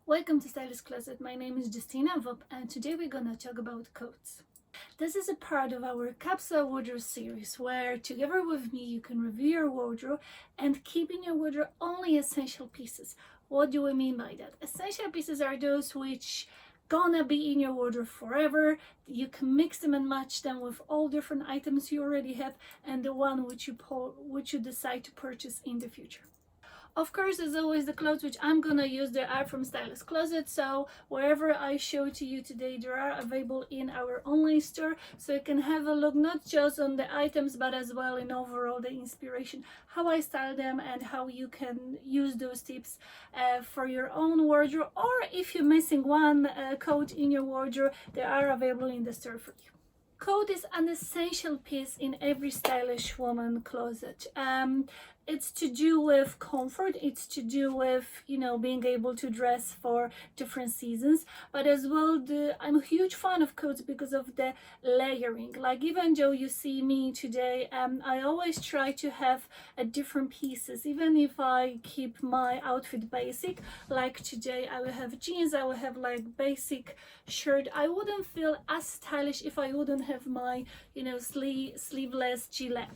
Welcome to Stylist Closet. My name is Justina Vop and today we're gonna talk about coats. This is a part of our Capsule wardrobe series where together with me you can review your wardrobe and keep in your wardrobe only essential pieces. What do I mean by that? Essential pieces are those which gonna be in your wardrobe forever. You can mix them and match them with all different items you already have and the one which you decide to purchase in the future. Of course, as always, the clothes which I'm gonna use, they are from Stylist Closet, so wherever I show to you today, they are available in our online store, so you can have a look not just on the items but as well in overall the inspiration, how I style them and how you can use those tips for your own wardrobe, or if you're missing one coat in your wardrobe, they are available in the store for you. Coat is an essential piece in every stylish woman closet. It's to do with comfort, it's to do with, being able to dress for different seasons, but as well, I'm a huge fan of coats because of the layering. Like, even though you see me today, I always try to have different pieces, even if I keep my outfit basic. Like today, I will have jeans, I will have like basic shirt. I wouldn't feel as stylish if I wouldn't have my, sleeveless gilet.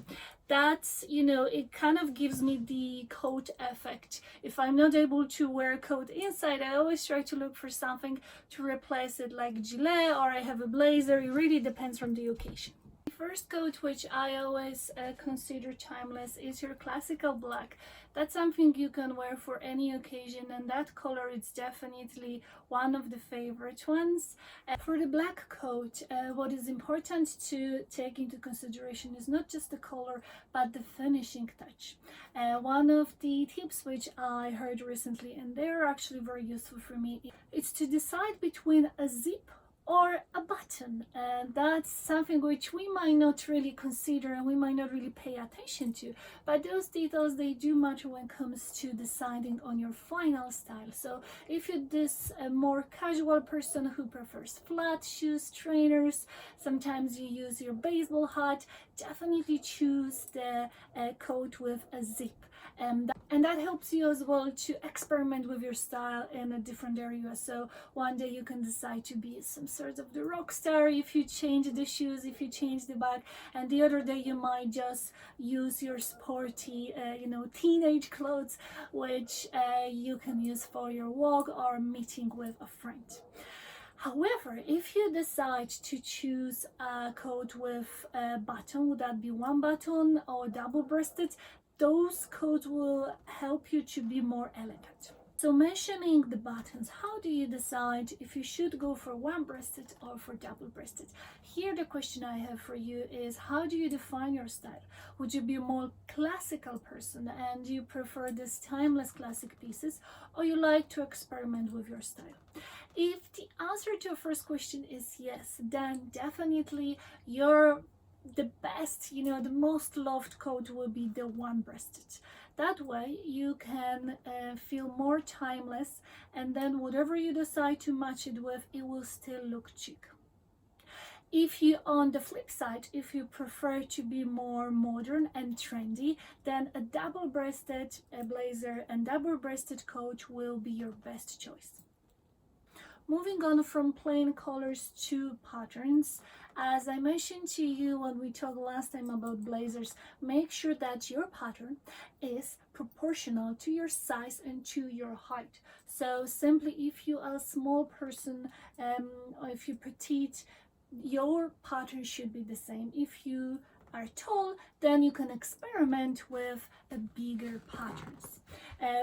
That's, it kind of gives me the coat effect. If I'm not able to wear a coat inside, I always try to look for something to replace it, like gilet, or I have a blazer. It really depends on the occasion. The first coat which I always consider timeless is your classical black. That's something you can wear for any occasion, and that color is definitely one of the favorite ones. For the black coat, what is important to take into consideration is not just the color but the finishing touch. One of the tips which I heard recently, and they're actually very useful for me, it's to decide between a zip or a button, and that's something which we might not really consider and we might not really pay attention to, but those details, they do matter when it comes to deciding on your final style. So if you're this more casual person who prefers flat shoes, trainers, sometimes you use your baseball hat, definitely choose the coat with a zip. And that helps you as well to experiment with your style in a different area. So one day you can decide to be some sort of the rock star if you change the shoes, if you change the bag, and the other day you might just use your sporty teenage clothes, which you can use for your walk or meeting with a friend. However, if you decide to choose a coat with a button, would that be one button or double-breasted, those coats will help you to be more elegant. So mentioning the buttons, how do you decide if you should go for one-breasted or for double-breasted? Here the question I have for you is, how do you define your style? Would you be a more classical person and you prefer these timeless classic pieces, or you like to experiment with your style? If the answer to your first question is yes, then definitely the best, the most loved coat will be the one-breasted. That way you can feel more timeless, and then whatever you decide to match it with, it will still look chic. If you, on the flip side, if you prefer to be more modern and trendy, then a double-breasted blazer and double-breasted coat will be your best choice. Moving on from plain colors to patterns, as I mentioned to you when we talked last time about blazers, make sure that your pattern is proportional to your size and to your height. So simply, if you are a small person or if you're petite, your pattern should be the same. If you are tall, then you can experiment with bigger patterns.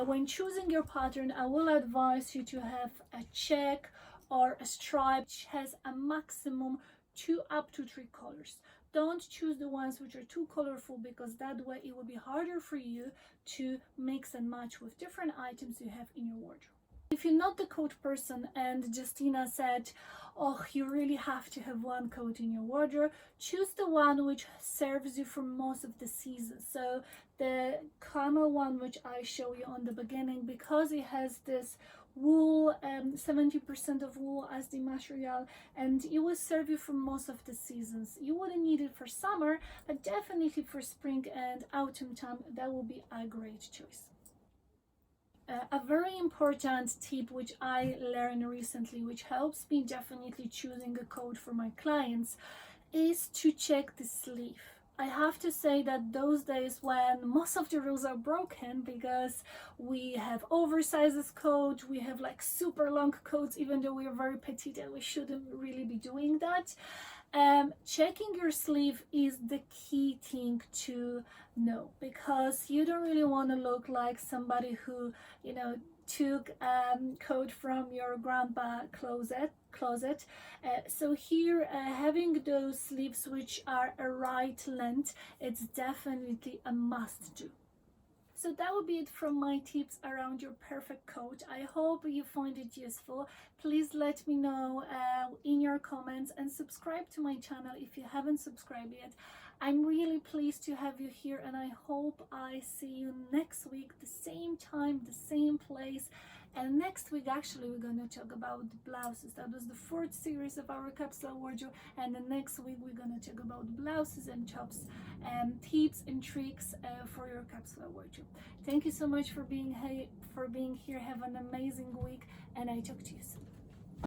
When choosing your pattern, I will advise you to have a check or a stripe which has a maximum 2 up to 3 colors. Don't choose the ones which are too colorful, because that way it will be harder for you to mix and match with different items you have in your wardrobe. If you're not the coat person and Justina said, oh, you really have to have one coat in your wardrobe, choose the one which serves you for most of the season. So the camel one which I show you on the beginning, because it has this wool, 70% of wool as the material, and it will serve you for most of the seasons. You wouldn't need it for summer, but definitely for spring and autumn time, that will be a great choice. A very important tip which I learned recently, which helps me definitely choosing a coat for my clients, is to check the sleeve. I have to say that those days when most of the rules are broken because we have oversized coats, we have like super long coats, even though we are very petite and we shouldn't really be doing that. Checking your sleeve is the key thing to know, because you don't really want to look like somebody who, you know, took coat from your grandpa closet. So here, having those sleeves which are a right length, it's definitely a must do. So that would be it from my tips around your perfect coat. I hope you find it useful. Please let me know in your comments, and subscribe to my channel if you haven't subscribed yet. I'm really pleased to have you here, and I hope I see you next week, the same time, the same place. And next week, actually, we're going to talk about the blouses. That was the fourth series of our capsule wardrobe, and the next week we're going to talk about blouses and tops, tips and tricks for your capsule wardrobe. Thank you so much for being here. Have an amazing week, and I talk to you soon.